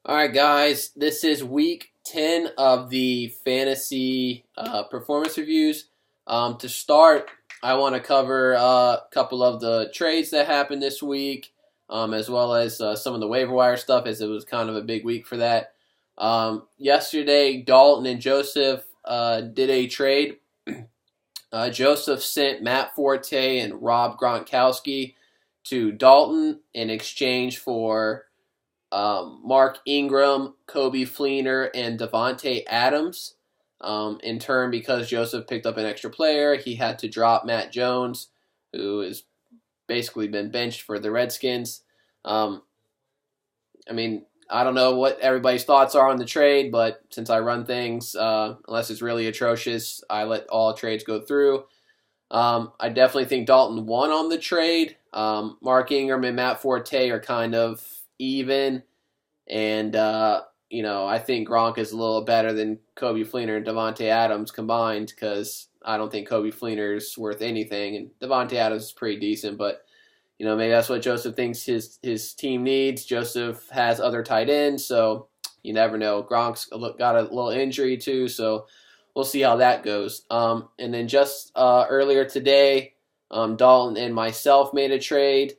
All right, guys, this is week 10 of the fantasy performance reviews. To start, I want to cover a couple of the trades that happened this week, as well as some of the waiver wire stuff, as it was kind of a big week for that. Yesterday, Dalton and Joseph did a trade. Joseph sent Matt Forte and Rob Gronkowski to Dalton in exchange for Mark Ingram, Kobe Fleener, and Devontae Adams. In turn, because Joseph picked up an extra player, he had to drop Matt Jones, who has basically been benched for the Redskins. Um, I don't know what everybody's thoughts are on the trade, but since I run things, unless it's really atrocious, I let all trades go through. I definitely think Dalton won on the trade. Mark Ingram and Matt Forte are kind of even, and I think Gronk is a little better than Kobe Fleener and Devontae Adams combined, because I don't think Kobe Fleener's worth anything, and Devontae Adams is pretty decent, but maybe that's what Joseph thinks his team needs. Joseph has other tight ends, so you never know. Gronk's got a little injury too, so we'll see how that goes. And then just earlier today, Dalton and myself made a trade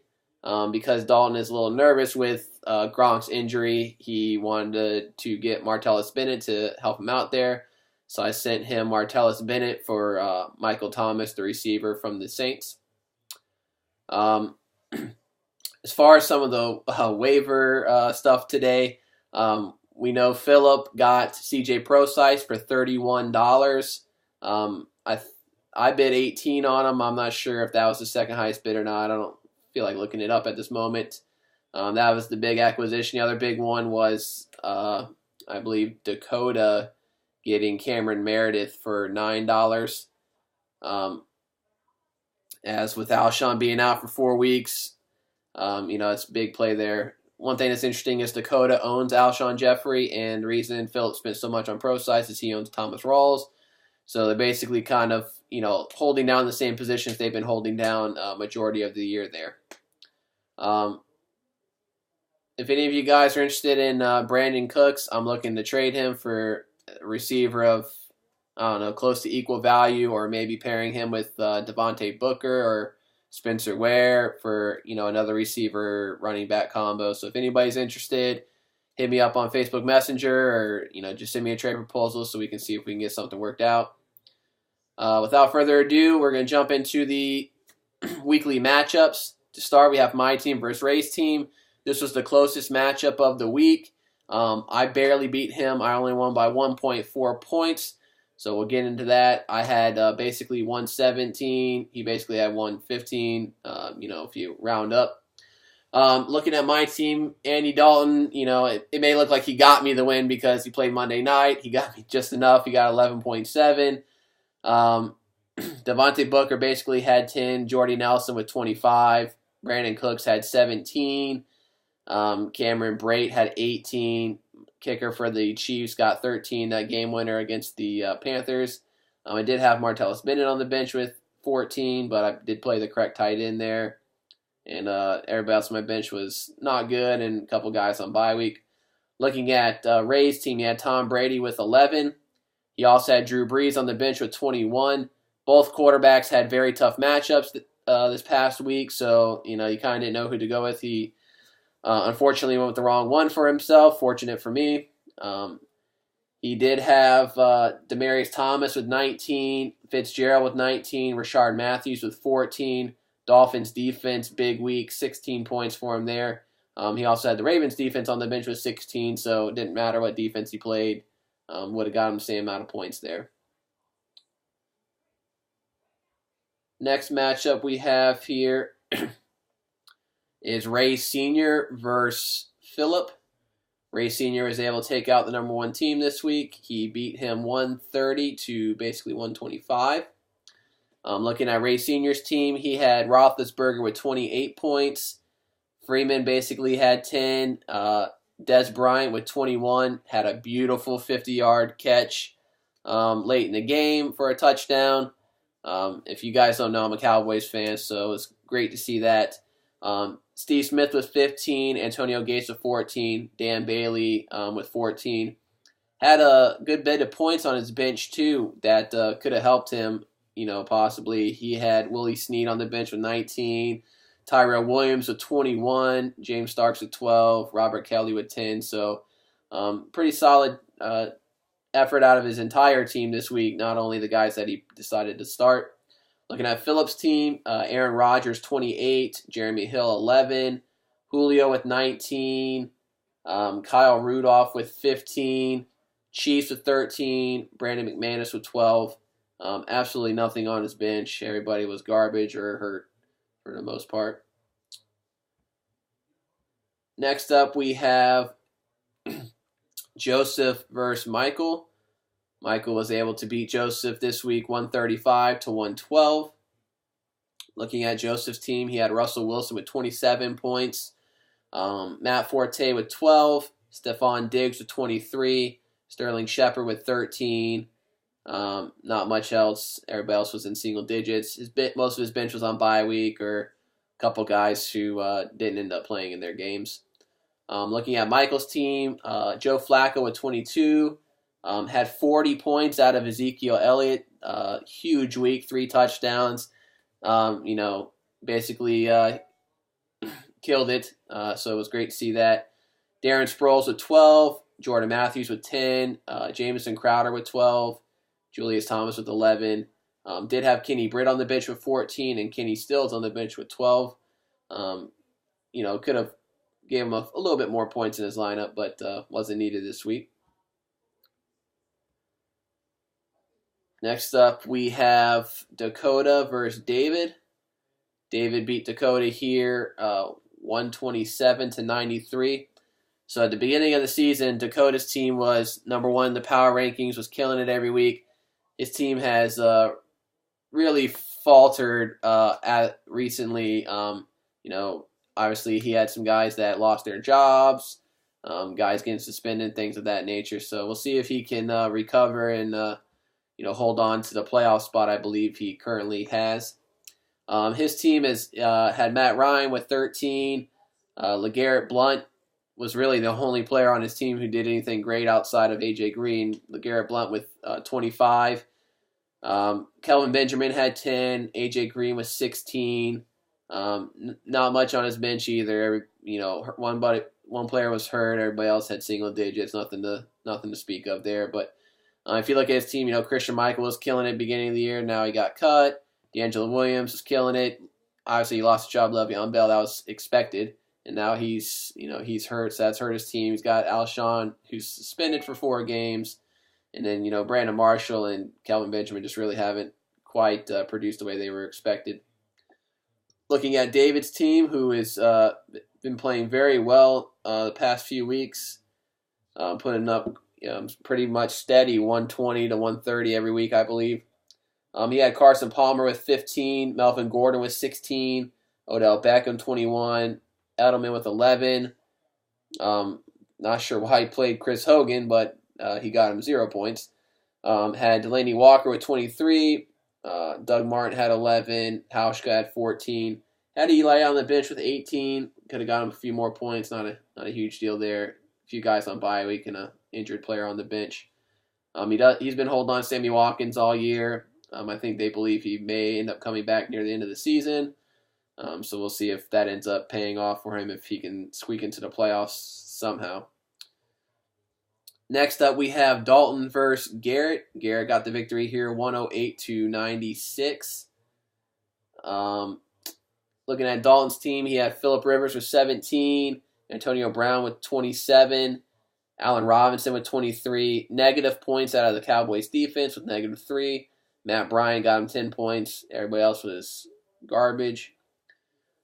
because Dalton is a little nervous with Gronk's injury. He wanted to get Martellus Bennett to help him out there, so I sent him Martellus Bennett for Michael Thomas, the receiver from the Saints. As far as some of the waiver stuff today, we know Philip got CJ Prosise for $31. I bid 18 on him. I'm not sure if that was the second highest bid or not. I don't feel like looking it up at this moment. That was the big acquisition. The other big one was, I believe, Dakota getting Cameron Meredith for $9. As with Alshon being out for 4 weeks, it's a big play there. One thing that's interesting is Dakota owns Alshon Jeffrey, and the reason Philip spent so much on Prosise is he owns Thomas Rawls. So they're basically kind of, holding down the same positions they've been holding down majority of the year there. If any of you guys are interested in Brandon Cooks, I'm looking to trade him for a receiver of, close to equal value, or maybe pairing him with Devontae Booker or Spencer Ware for, another receiver running back combo. So if anybody's interested, hit me up on Facebook Messenger, or, just send me a trade proposal so we can see if we can get something worked out. Without further ado, we're going to jump into the weekly matchups. To start, we have my team versus Ray's team. This was the closest matchup of the week. I barely beat him. I only won by 1.4 points. So we'll get into that. I had basically 117. He basically had 115, if you round up. Looking at my team, Andy Dalton, it may look like he got me the win because he played Monday night. He got me just enough. He got 11.7. Devontae Booker basically had 10. Jordy Nelson with 25. Brandon Cooks had 17. Cameron Brate had 18. Kicker for the Chiefs got 13, that game winner against the Panthers. I did have Martellus Bennett on the bench with 14, but I did play the correct tight end there. And everybody else on my bench was not good, and a couple guys on bye week. Looking at Ray's team, he had Tom Brady with 11. He also had Drew Brees on the bench with 21. Both quarterbacks had very tough matchups this past week, so you kind of didn't know who to go with. He unfortunately went with the wrong one for himself. Fortunate for me. He did have Demaryius Thomas with 19, Fitzgerald with 19, Rashard Matthews with 14. Dolphins defense, big week, 16 points for him there. He also had the Ravens defense on the bench with 16, so it didn't matter what defense he played. Would have got him the same amount of points there. Next matchup we have here is Ray Sr. versus Phillip. Ray Sr. was able to take out the number one team this week. He beat him 130 to basically 125. Looking at Ray Sr.'s team, he had Roethlisberger with 28 points. Freeman basically had 10. Des Bryant with 21 had a beautiful 50-yard catch late in the game for a touchdown. If you guys don't know, I'm a Cowboys fan, so it was great to see that. Steve Smith with 15, Antonio Gates with 14, Dan Bailey with 14. Had a good bit of points on his bench too that could have helped him, possibly. He had Willie Snead on the bench with 19, Tyrell Williams with 21, James Starks with 12, Robert Kelly with 10. So pretty solid effort out of his entire team this week, not only the guys that he decided to start. Looking at Phillips' team, Aaron Rodgers 28, Jeremy Hill 11, Julio with 19, Kyle Rudolph with 15, Chiefs with 13, Brandon McManus with 12. Absolutely nothing on his bench. Everybody was garbage or hurt for the most part. Next up, we have Joseph versus Michael. Michael was able to beat Joseph this week 135 to 112. Looking at Joseph's team, he had Russell Wilson with 27 points, Matt Forte with 12, Stephon Diggs with 23, Sterling Shepard with 13. Not much else. Everybody else was in single digits. Most of his bench was on bye week or a couple guys who didn't end up playing in their games. Looking at Michael's team, Joe Flacco with 22. Had 40 points out of Ezekiel Elliott. Huge week, 3 touchdowns. Basically killed it. So it was great to see that. Darren Sproles with 12. Jordan Matthews with 10. Jamison Crowder with 12. Julius Thomas with 11. Did have Kenny Britt on the bench with 14, and Kenny Stills on the bench with 12. Could have gave him a little bit more points in his lineup, but wasn't needed this week. Next up, we have Dakota versus David. David beat Dakota here 127 to 93. So at the beginning of the season, Dakota's team was number 1 in the power rankings, was killing it every week. His team has really faltered recently. Obviously he had some guys that lost their jobs, guys getting suspended, things of that nature. So we'll see if he can recover and hold on to the playoff spot I believe he currently has. His team has had Matt Ryan with 13. LeGarrette Blount was really the only player on his team who did anything great outside of A.J. Green. LeGarrette Blount with 25. Kelvin Benjamin had 10. A.J. Green was 16. Not much on his bench either. One player was hurt. Everybody else had single digits. Nothing to speak of there. But if you look at his team, Christian Michael was killing it at the beginning of the year. Now he got cut. D'Angelo Williams was killing it. Obviously, he lost the job. Le'Veon Bell, that was expected. And now he's hurt, so that's hurt his team. He's got Alshon, who's suspended for 4 games. And then, Brandon Marshall and Kelvin Benjamin just really haven't quite produced the way they were expected. Looking at David's team, who has been playing very well the past few weeks, putting up pretty much steady 120 to 130 every week, I believe. He had Carson Palmer with 15, Melvin Gordon with 16, Odell Beckham 21, Edelman with 11. Not sure why he played Chris Hogan, but he got him 0 points. Had Delaney Walker with 23. Doug Martin had 11. Hauschka had 14. Had Eli on the bench with 18. Could have got him a few more points. Not a huge deal there. A few guys on bye week and an injured player on the bench. He's been holding on to Sammy Watkins all year. I think they believe he may end up coming back near the end of the season. So we'll see if that ends up paying off for him, if he can squeak into the playoffs somehow. Next up, we have Dalton versus Garrett. Garrett got the victory here, 108 to 96. Looking at Dalton's team, he had Phillip Rivers with 17, Antonio Brown with 27, Allen Robinson with 23. Negative points out of the Cowboys defense with -3. Matt Bryant got him 10 points. Everybody else was garbage.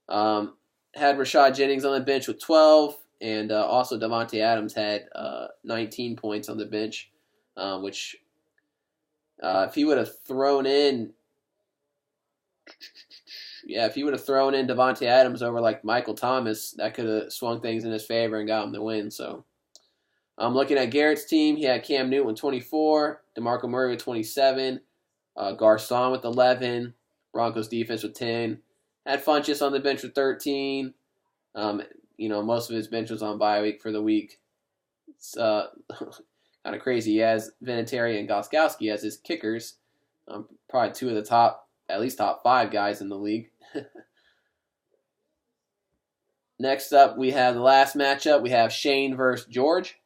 Had Rashad Jennings on the bench with 12, and also Davante Adams had 19 points on the bench, which if he would have thrown in Davante Adams over like Michael Thomas, that could have swung things in his favor and got him the win. So I'm looking at Garrett's team. He had Cam Newton with 24, DeMarco Murray with 27, Garcon with 11, Broncos defense with 10, Had Funchess on the bench for 13. Most of his bench was on bye week for the week. It's kind of crazy. He has Vinatieri and Gostkowski as his kickers. Probably two of the at least top 5 guys in the league. Next up, we have the last matchup. We have Shane versus George.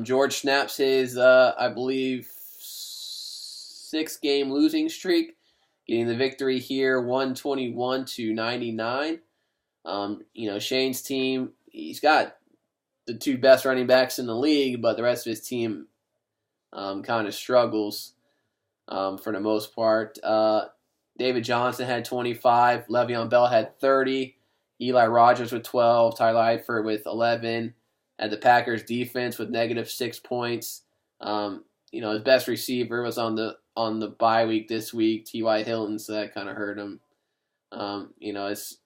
George snaps his, I believe, 6-game losing streak, getting the victory here, 121-99. Shane's team, he's got the 2 best running backs in the league, but the rest of his team kind of struggles for the most part. David Johnson had 25. Le'Veon Bell had 30. Eli Rogers with 12. Tyler Eifert with 11. Had the Packers defense with -6 points. His best receiver was on the bye week this week, T.Y. Hilton, so that kind of hurt him. His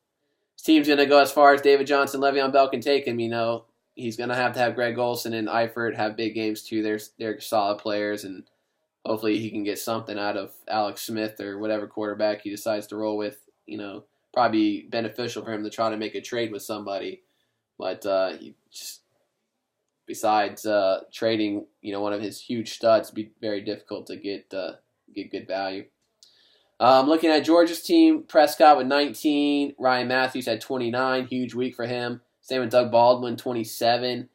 team's going to go as far as David Johnson, Le'Veon Bell can take him. He's going to have Greg Olsen and Eifert have big games too. They're solid players, and hopefully he can get something out of Alex Smith or whatever quarterback he decides to roll with. Probably beneficial for him to try to make a trade with somebody. But besides trading, one of his huge studs, it'd be very difficult to get good value. Looking at Georgia's team, Prescott with 19. Ryan Matthews had 29. Huge week for him. Same with Doug Baldwin, 27.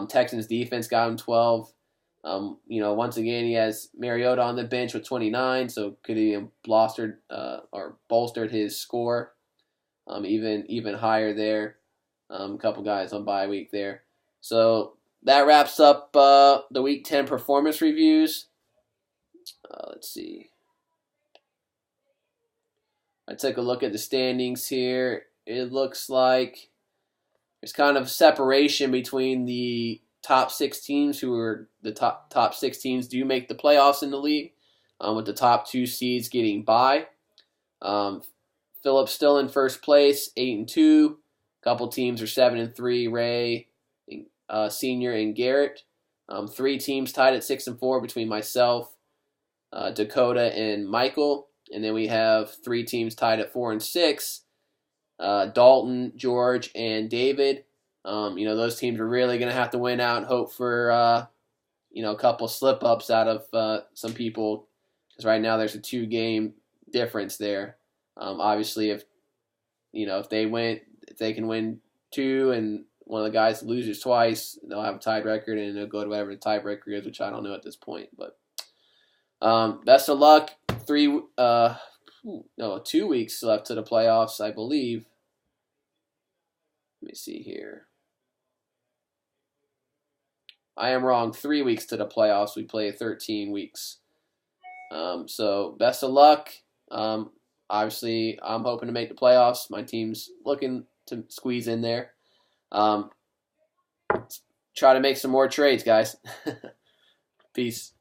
Texans defense got him 12. Once again, he has Mariota on the bench with 29, so could he have bolstered his score even higher there. A couple guys on bye week there. So that wraps up the Week 10 performance reviews. Let's see. I took a look at the standings here. It looks like there's kind of separation between the top 6 teams, who are the top 6 teams do make the playoffs in the league, with the top 2 seeds getting bye. Philip's still in first place, 8-2. A couple teams are 7-3. Ray, Senior, and Garrett. 3 teams tied at 6-4 between myself, Dakota, and Michael. And then we have 3 teams tied at 4-6. Dalton, George, and David. Those teams are really going to have to win out and hope for, a couple slip-ups out of some people, because right now there's a 2-game difference there. Obviously, if they can win 2 and one of the guys loses twice, they'll have a tied record and it'll go to whatever the tiebreaker is, which I don't know at this point. But best of luck. 2 weeks left to the playoffs, I believe. Let me see here. I am wrong. 3 weeks to the playoffs. We play 13 weeks. So best of luck. Obviously, I'm hoping to make the playoffs. My team's looking to squeeze in there. Try to make some more trades, guys. Peace.